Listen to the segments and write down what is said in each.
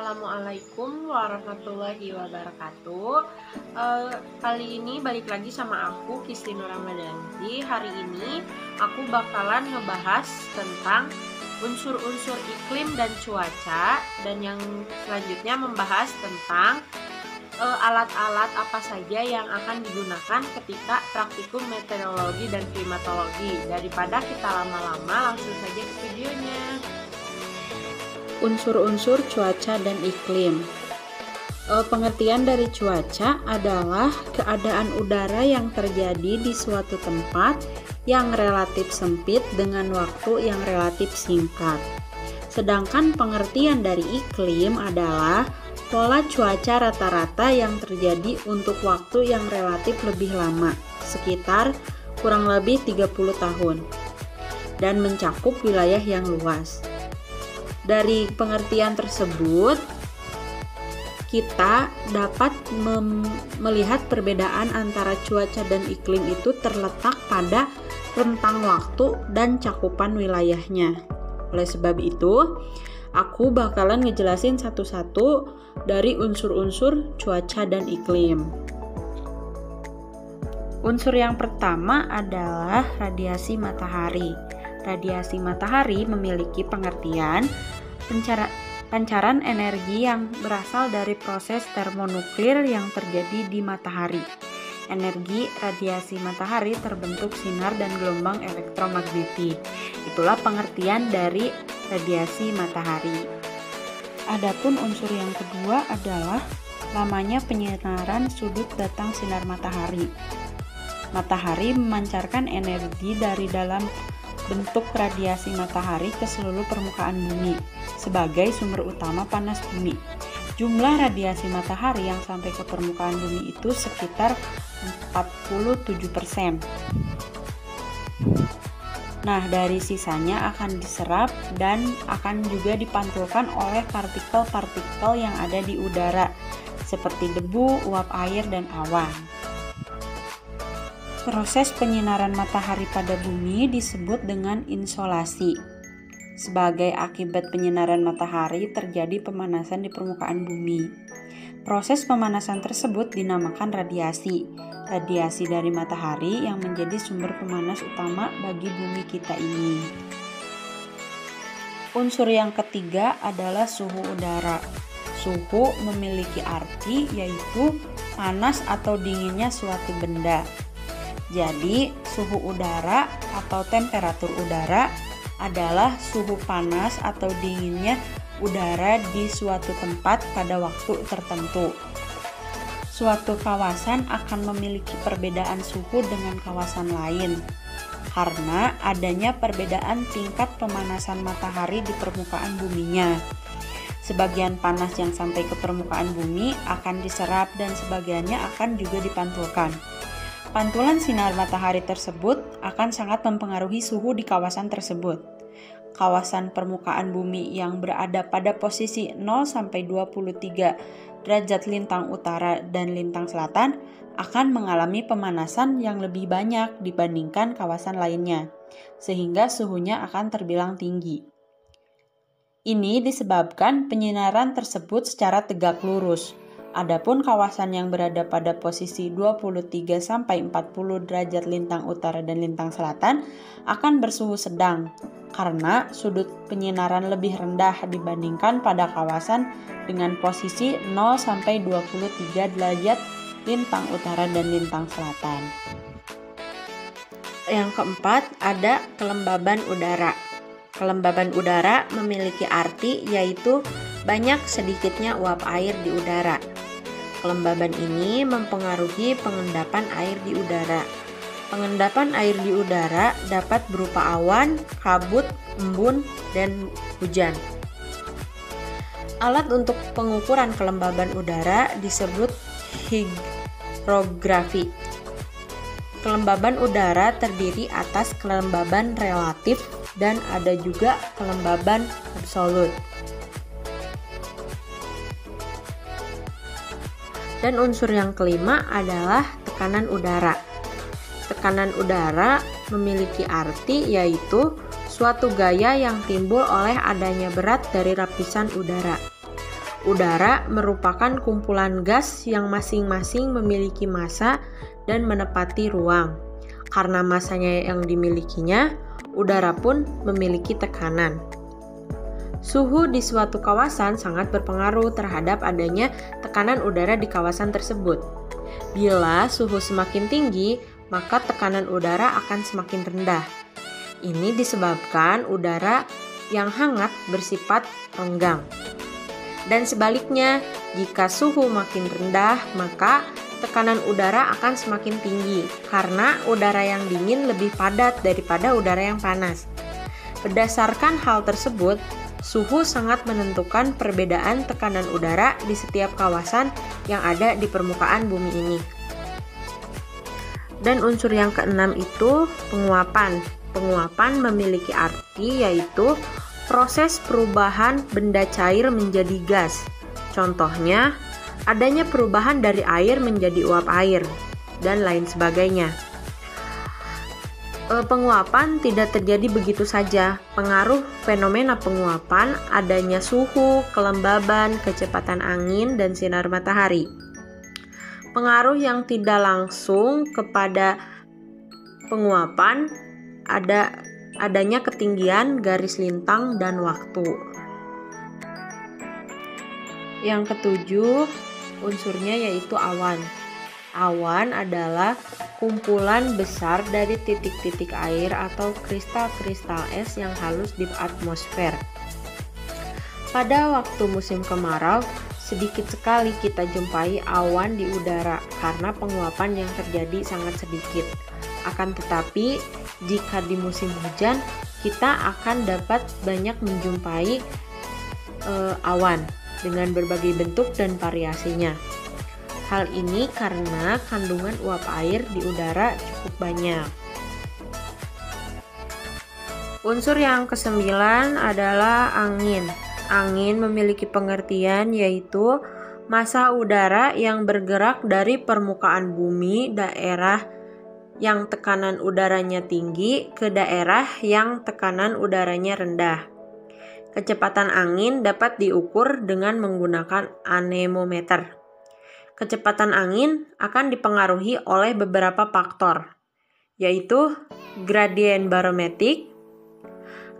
Assalamualaikum warahmatullahi wabarakatuh. Kali ini balik lagi sama aku, Kisti Nur Ramadhanti. Hari ini aku bakalan ngebahas tentang unsur-unsur iklim dan cuaca, dan yang selanjutnya membahas tentang alat-alat apa saja yang akan digunakan ketika praktikum meteorologi dan klimatologi. Daripada kita lama-lama, langsung saja ke videonya. Unsur-unsur cuaca dan iklim. Pengertian dari cuaca adalah keadaan udara yang terjadi di suatu tempat yang relatif sempit dengan waktu yang relatif singkat. Sedangkan pengertian dari iklim adalah pola cuaca rata-rata yang terjadi untuk waktu yang relatif lebih lama, sekitar kurang lebih 30 tahun, dan mencakup wilayah yang luas. Dari pengertian tersebut, kita dapat melihat perbedaan antara cuaca dan iklim itu terletak pada rentang waktu dan cakupan wilayahnya. Oleh sebab itu, aku bakalan ngejelasin satu-satu dari unsur-unsur cuaca dan iklim. Unsur yang pertama adalah radiasi matahari. Radiasi matahari memiliki pengertian pancaran energi yang berasal dari proses termonuklir yang terjadi di matahari. Energi radiasi matahari terbentuk sinar dan gelombang elektromagnetik. Itulah pengertian dari radiasi matahari. Adapun unsur yang kedua adalah lamanya penyinaran sudut datang sinar matahari. Matahari memancarkan energi dari dalam bentuk radiasi matahari ke seluruh permukaan bumi sebagai sumber utama panas bumi. Jumlah radiasi matahari yang sampai ke permukaan bumi itu sekitar 47%. Nah, dari sisanya akan diserap dan akan juga dipantulkan oleh partikel-partikel yang ada di udara seperti debu, uap air, dan awan. Proses penyinaran matahari pada bumi disebut dengan insolasi. Sebagai akibat penyinaran matahari terjadi pemanasan di permukaan bumi. Proses pemanasan tersebut dinamakan radiasi. Radiasi dari matahari yang menjadi sumber pemanas utama bagi bumi kita ini. Unsur yang ketiga adalah suhu udara. Suhu memiliki arti yaitu panas atau dinginnya suatu benda. Jadi, suhu udara atau temperatur udara adalah suhu panas atau dinginnya udara di suatu tempat pada waktu tertentu. Suatu kawasan akan memiliki perbedaan suhu dengan kawasan lain karena adanya perbedaan tingkat pemanasan matahari di permukaan buminya. Sebagian panas yang sampai ke permukaan bumi akan diserap dan sebagiannya akan juga dipantulkan. Pantulan sinar matahari tersebut akan sangat mempengaruhi suhu di kawasan tersebut. Kawasan permukaan bumi yang berada pada posisi 0 sampai 23 derajat lintang utara dan lintang selatan akan mengalami pemanasan yang lebih banyak dibandingkan kawasan lainnya, sehingga suhunya akan terbilang tinggi. Ini disebabkan penyinaran tersebut secara tegak lurus. Adapun kawasan yang berada pada posisi 23 sampai 40 derajat lintang utara dan lintang selatan akan bersuhu sedang karena sudut penyinaran lebih rendah dibandingkan pada kawasan dengan posisi 0 sampai 23 derajat lintang utara dan lintang selatan. Yang keempat ada kelembaban udara. Kelembaban udara memiliki arti yaitu banyak sedikitnya uap air di udara. Kelembaban ini mempengaruhi pengendapan air di udara. Pengendapan air di udara dapat berupa awan, kabut, embun, dan hujan. Alat untuk pengukuran kelembaban udara disebut higrografi. Kelembaban udara terdiri atas kelembaban relatif dan ada juga kelembaban absolut. Dan unsur yang kelima adalah tekanan udara. Tekanan udara memiliki arti yaitu suatu gaya yang timbul oleh adanya berat dari lapisan udara. Udara merupakan kumpulan gas yang masing-masing memiliki massa dan menepati ruang. Karena massanya yang dimilikinya, udara pun memiliki tekanan. Suhu di suatu kawasan sangat berpengaruh terhadap adanya tekanan udara di kawasan tersebut. Bila suhu semakin tinggi, maka tekanan udara akan semakin rendah. Ini disebabkan udara yang hangat bersifat renggang. Dan sebaliknya, jika suhu makin rendah, maka tekanan udara akan semakin tinggi karena udara yang dingin lebih padat daripada udara yang panas. Berdasarkan hal tersebut, suhu sangat menentukan perbedaan tekanan udara di setiap kawasan yang ada di permukaan bumi ini. Dan unsur yang keenam itu penguapan. Penguapan memiliki arti yaitu proses perubahan benda cair menjadi gas. Contohnya, adanya perubahan dari air menjadi uap air, dan lain sebagainya. Penguapan tidak terjadi begitu saja. Pengaruh fenomena penguapan adanya suhu, kelembaban, kecepatan angin, dan sinar matahari. Pengaruh yang tidak langsung kepada penguapan adanya ketinggian, garis lintang, dan waktu. Yang ketujuh, unsurnya yaitu awan. Awan adalah kumpulan besar dari titik-titik air atau kristal-kristal es yang halus di atmosfer. Pada waktu musim kemarau, sedikit sekali kita jumpai awan di udara karena penguapan yang terjadi sangat sedikit. Akan tetapi, jika di musim hujan, kita akan dapat banyak menjumpai awan dengan berbagai bentuk dan variasinya. Hal ini karena kandungan uap air di udara cukup banyak. Unsur yang kesembilan adalah angin. Angin memiliki pengertian yaitu massa udara yang bergerak dari permukaan bumi daerah yang tekanan udaranya tinggi ke daerah yang tekanan udaranya rendah. Kecepatan angin dapat diukur dengan menggunakan anemometer. Kecepatan angin akan dipengaruhi oleh beberapa faktor, yaitu gradien barometrik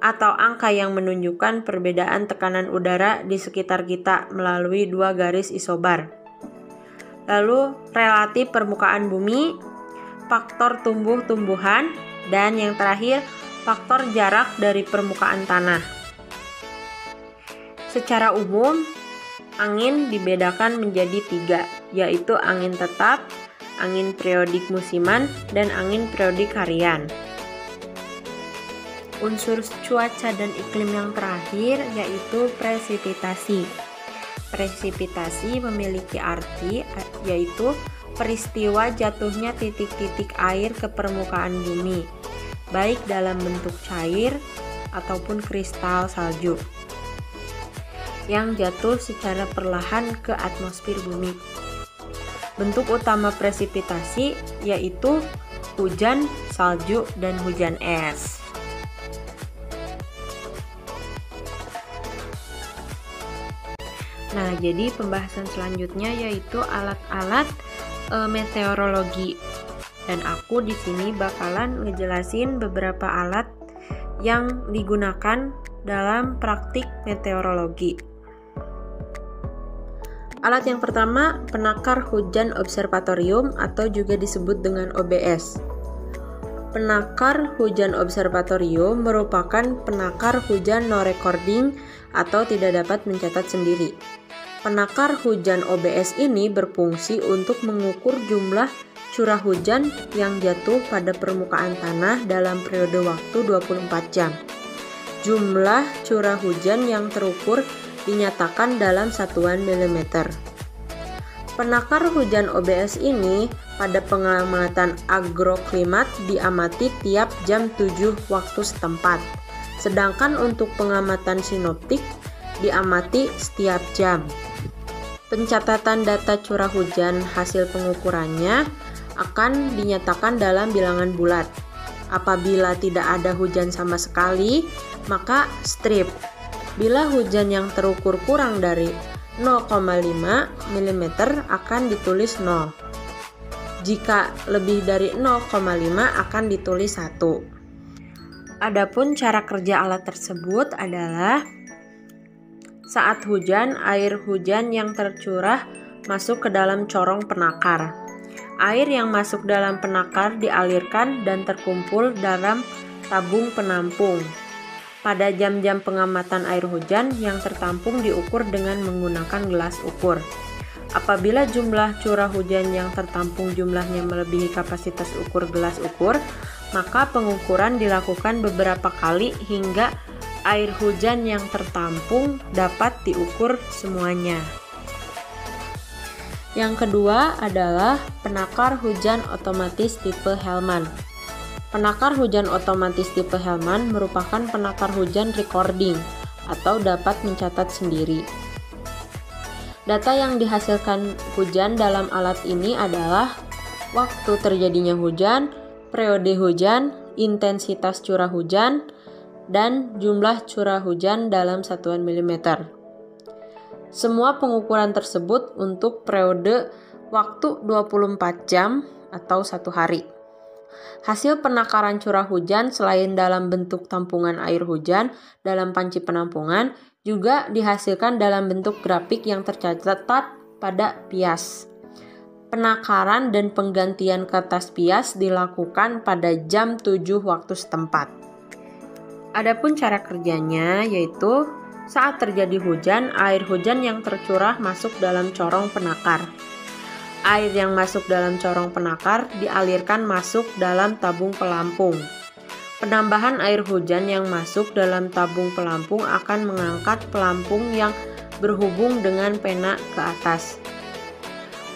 atau angka yang menunjukkan perbedaan tekanan udara di sekitar kita melalui dua garis isobar. Lalu relatif permukaan bumi, faktor tumbuh-tumbuhan, dan yang terakhir faktor jarak dari permukaan tanah. Secara umum, angin dibedakan menjadi 3, yaitu angin tetap, angin periodik musiman, dan angin periodik harian. Unsur cuaca dan iklim yang terakhir yaitu presipitasi. Presipitasi memiliki arti yaitu peristiwa jatuhnya titik-titik air ke permukaan bumi, baik dalam bentuk cair ataupun kristal salju, yang jatuh secara perlahan ke atmosfer bumi. Bentuk utama presipitasi yaitu hujan, salju, dan hujan es. Nah, jadi pembahasan selanjutnya yaitu alat-alat meteorologi. Dan aku di sini bakalan ngejelasin beberapa alat yang digunakan dalam praktik meteorologi. Alat yang pertama, penakar hujan observatorium atau juga disebut dengan OBS. Penakar hujan observatorium merupakan penakar hujan no recording atau tidak dapat mencatat sendiri. Penakar hujan OBS ini berfungsi untuk mengukur jumlah curah hujan yang jatuh pada permukaan tanah dalam periode waktu 24 jam. Jumlah curah hujan yang terukur dinyatakan dalam satuan milimeter. Penakar hujan OBS ini pada pengamatan agroklimat diamati tiap jam 7 waktu setempat. Sedangkan untuk pengamatan sinoptik diamati setiap jam. Pencatatan data curah hujan hasil pengukurannya akan dinyatakan dalam bilangan bulat. Apabila tidak ada hujan sama sekali, maka strip. Bila hujan yang terukur kurang dari 0,5 mm akan ditulis 0. Jika lebih dari 0,5 akan ditulis 1. Adapun cara kerja alat tersebut adalah saat hujan, air hujan yang tercurah masuk ke dalam corong penakar. Air yang masuk dalam penakar dialirkan dan terkumpul dalam tabung penampung. Pada jam-jam pengamatan air hujan yang tertampung diukur dengan menggunakan gelas ukur. Apabila jumlah curah hujan yang tertampung jumlahnya melebihi kapasitas ukur gelas ukur, maka pengukuran dilakukan beberapa kali hingga air hujan yang tertampung dapat diukur semuanya. Yang kedua adalah penakar hujan otomatis tipe Hellman. Penakar hujan otomatis tipe Hellman merupakan penakar hujan recording atau dapat mencatat sendiri. Data yang dihasilkan hujan dalam alat ini adalah waktu terjadinya hujan, periode hujan, intensitas curah hujan, dan jumlah curah hujan dalam satuan milimeter. Semua pengukuran tersebut untuk periode waktu 24 jam atau 1 hari. Hasil penakaran curah hujan selain dalam bentuk tampungan air hujan dalam panci penampungan juga dihasilkan dalam bentuk grafik yang tercatat pada pias. Penakaran dan penggantian kertas pias dilakukan pada jam 7 waktu setempat. Adapun cara kerjanya yaitu saat terjadi hujan, air hujan yang tercurah masuk dalam corong penakar. Air yang masuk dalam corong penakar dialirkan masuk dalam tabung pelampung. Penambahan air hujan yang masuk dalam tabung pelampung akan mengangkat pelampung yang berhubung dengan pena ke atas.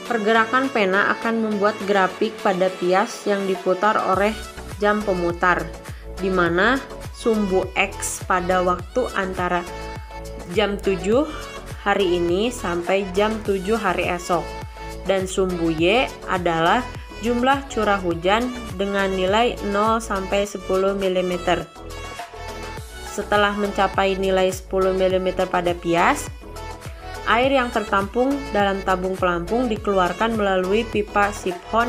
Pergerakan pena akan membuat grafik pada pias yang diputar oleh jam pemutar, di mana sumbu X pada waktu antara jam 7 hari ini sampai jam 7 hari esok. Dan sumbu Y adalah jumlah curah hujan dengan nilai 0 sampai 10 mm. Setelah mencapai nilai 10 mm pada pias, air yang tertampung dalam tabung pelampung dikeluarkan melalui pipa siphon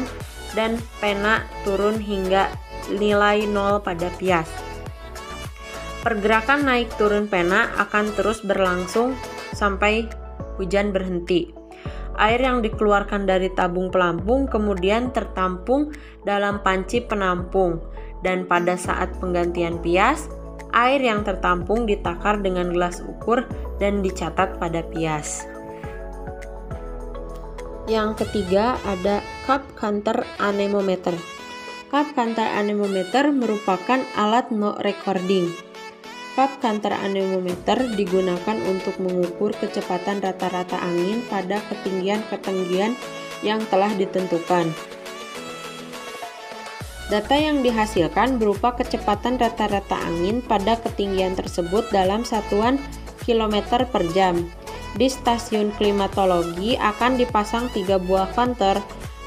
dan pena turun hingga nilai 0 pada pias. Pergerakan naik turun pena akan terus berlangsung sampai hujan berhenti. Air yang dikeluarkan dari tabung pelampung kemudian tertampung dalam panci penampung, dan pada saat penggantian pias, air yang tertampung ditakar dengan gelas ukur dan dicatat pada pias. Yang ketiga ada cup counter anemometer. Cup counter anemometer merupakan alat no recording. Cup counter anemometer digunakan untuk mengukur kecepatan rata-rata angin pada ketinggian-ketinggian yang telah ditentukan. Data yang dihasilkan berupa kecepatan rata-rata angin pada ketinggian tersebut dalam satuan kilometer per jam. Di stasiun klimatologi akan dipasang 3 buah counter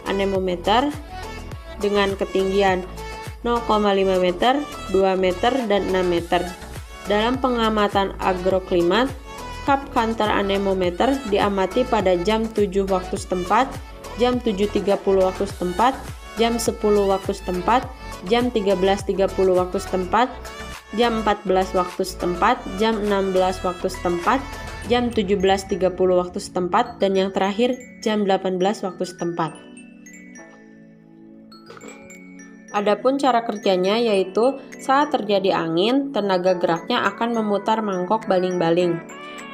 anemometer dengan ketinggian 0,5 meter, 2 meter, dan 6 meter. Dalam pengamatan agroklimat, cup counter anemometer diamati pada jam 7 waktu setempat, jam 7.30 waktu setempat, jam 10 waktu setempat, jam 13.30 waktu setempat, jam 14 waktu setempat, jam 16 waktu setempat, jam 17.30 waktu setempat, dan yang terakhir jam 18 waktu setempat. Adapun cara kerjanya yaitu saat terjadi angin, tenaga geraknya akan memutar mangkok baling-baling.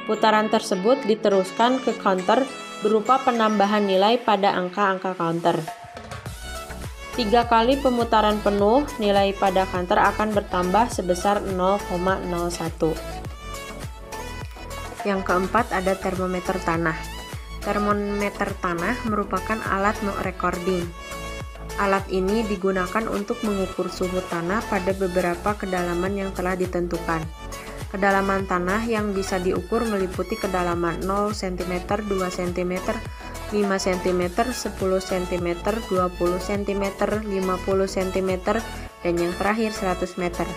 Putaran tersebut diteruskan ke counter berupa penambahan nilai pada angka-angka counter. 3 kali pemutaran penuh, nilai pada counter akan bertambah sebesar 0,01. Yang keempat ada termometer tanah. Termometer tanah merupakan alat no recording. Alat ini digunakan untuk mengukur suhu tanah pada beberapa kedalaman yang telah ditentukan. Kedalaman tanah yang bisa diukur meliputi kedalaman 0 cm, 2 cm, 5 cm, 10 cm, 20 cm, 50 cm, dan yang terakhir 100 meter.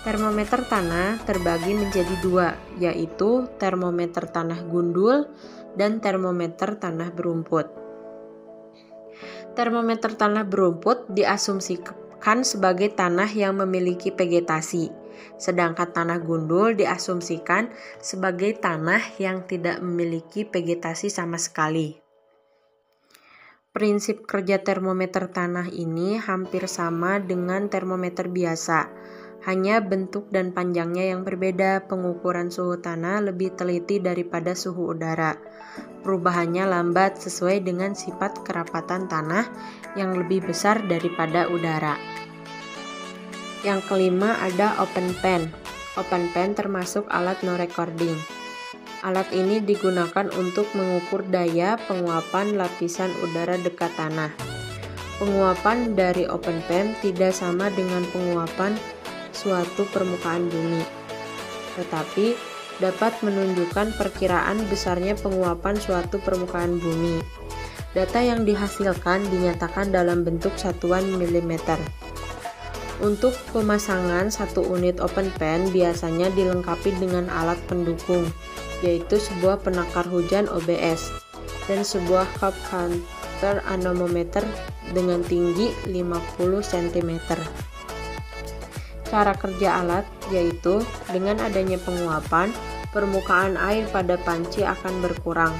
Termometer tanah terbagi menjadi dua, yaitu termometer tanah gundul dan termometer tanah berumput. Termometer tanah berumput diasumsikan sebagai tanah yang memiliki vegetasi, sedangkan tanah gundul diasumsikan sebagai tanah yang tidak memiliki vegetasi sama sekali. Prinsip kerja termometer tanah ini hampir sama dengan termometer biasa, hanya bentuk dan panjangnya yang berbeda. Pengukuran suhu tanah lebih teliti daripada suhu udara. Perubahannya lambat sesuai dengan sifat kerapatan tanah yang lebih besar daripada udara. Yang kelima ada open pen. Open pen termasuk alat no recording. Alat ini digunakan untuk mengukur daya penguapan lapisan udara dekat tanah. Penguapan dari open pen tidak sama dengan penguapan suatu permukaan bumi, tetapi dapat menunjukkan perkiraan besarnya penguapan suatu permukaan bumi. Data yang dihasilkan dinyatakan dalam bentuk satuan milimeter. Untuk pemasangan satu unit open pen biasanya dilengkapi dengan alat pendukung, yaitu sebuah penakar hujan OBS dan sebuah cup counter anemometer dengan tinggi 50 cm. Cara kerja alat yaitu dengan adanya penguapan, permukaan air pada panci akan berkurang.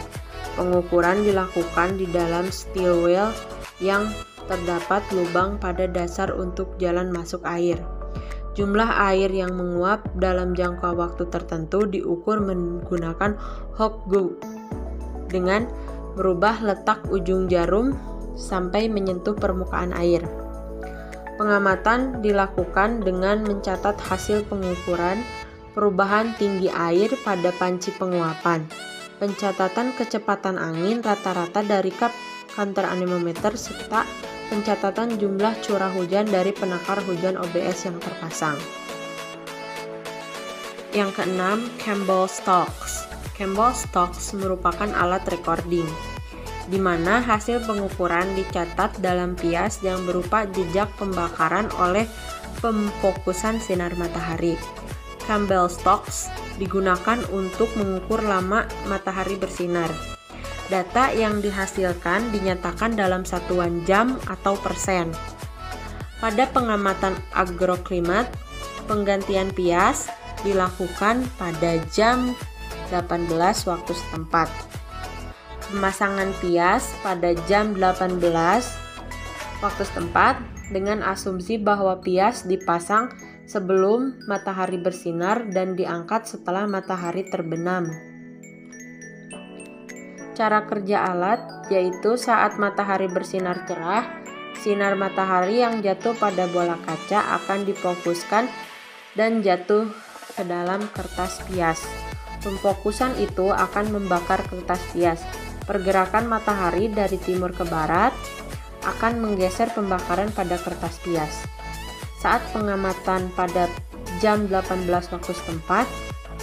Pengukuran dilakukan di dalam steel wheel yang terdapat lubang pada dasar untuk jalan masuk air. Jumlah air yang menguap dalam jangka waktu tertentu diukur menggunakan hot glue dengan merubah letak ujung jarum sampai menyentuh permukaan air. Pengamatan dilakukan dengan mencatat hasil pengukuran perubahan tinggi air pada panci penguapan, pencatatan kecepatan angin rata-rata dari cup counter anemometer, serta pencatatan jumlah curah hujan dari penakar hujan OBS yang terpasang. Yang keenam, Campbell Stokes. Campbell Stokes merupakan alat recording, di mana hasil pengukuran dicatat dalam pias yang berupa jejak pembakaran oleh pemfokusan sinar matahari. Campbell Stokes digunakan untuk mengukur lama matahari bersinar. Data yang dihasilkan dinyatakan dalam satuan jam atau persen. Pada pengamatan agroklimat, penggantian pias dilakukan pada jam 18 waktu setempat. Pemasangan pias pada jam 18 waktu setempat dengan asumsi bahwa pias dipasang sebelum matahari bersinar dan diangkat setelah matahari terbenam. Cara kerja alat yaitu saat matahari bersinar cerah, sinar matahari yang jatuh pada bola kaca akan difokuskan dan jatuh ke dalam kertas pias. Pemfokusan itu akan membakar kertas pias. Pergerakan matahari dari timur ke barat akan menggeser pembakaran pada kertas pias. Saat pengamatan pada jam 18 waktu setempat,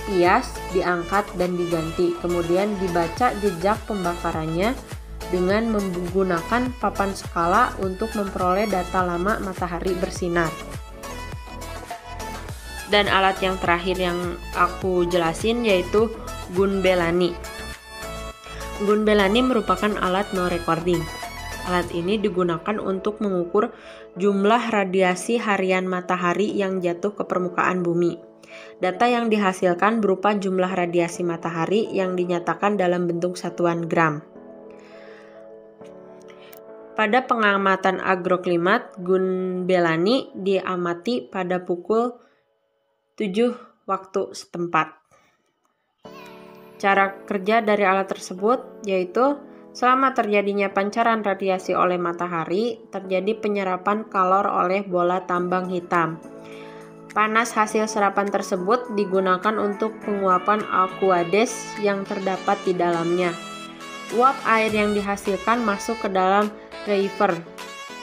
pias diangkat dan diganti, kemudian dibaca jejak pembakarannya dengan menggunakan papan skala untuk memperoleh data lama matahari bersinar. Dan alat yang terakhir yang aku jelasin yaitu Gun Bellany. Gun Bellany merupakan alat no recording. Alat ini digunakan untuk mengukur jumlah radiasi harian matahari yang jatuh ke permukaan bumi. Data yang dihasilkan berupa jumlah radiasi matahari yang dinyatakan dalam bentuk satuan gram. Pada pengamatan agroklimat, Gun Bellany diamati pada pukul 7 waktu setempat. Cara kerja dari alat tersebut yaitu selama terjadinya pancaran radiasi oleh matahari, terjadi penyerapan kalor oleh bola tambang hitam. Panas hasil serapan tersebut digunakan untuk penguapan aqueous yang terdapat di dalamnya. Uap air yang dihasilkan masuk ke dalam reifer.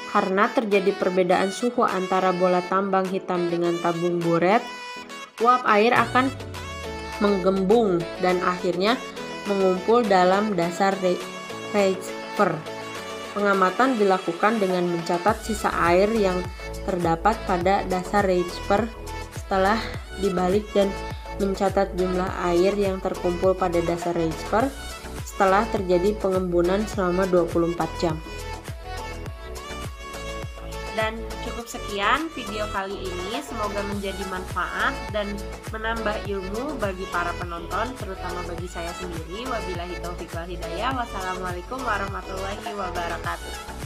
Karena terjadi perbedaan suhu antara bola tambang hitam dengan tabung buret, uap air akan menggembung dan akhirnya mengumpul dalam dasar reifer. Pengamatan dilakukan dengan mencatat sisa air yang terdapat pada dasar reifer telah dibalik dan mencatat jumlah air yang terkumpul pada dasar reservoir setelah terjadi pengembunan selama 24 jam. Dan cukup sekian video kali ini, semoga menjadi manfaat dan menambah ilmu bagi para penonton, terutama bagi saya sendiri. Wabillahi taufiq wal hidayah. Wassalamualaikum warahmatullahi wabarakatuh.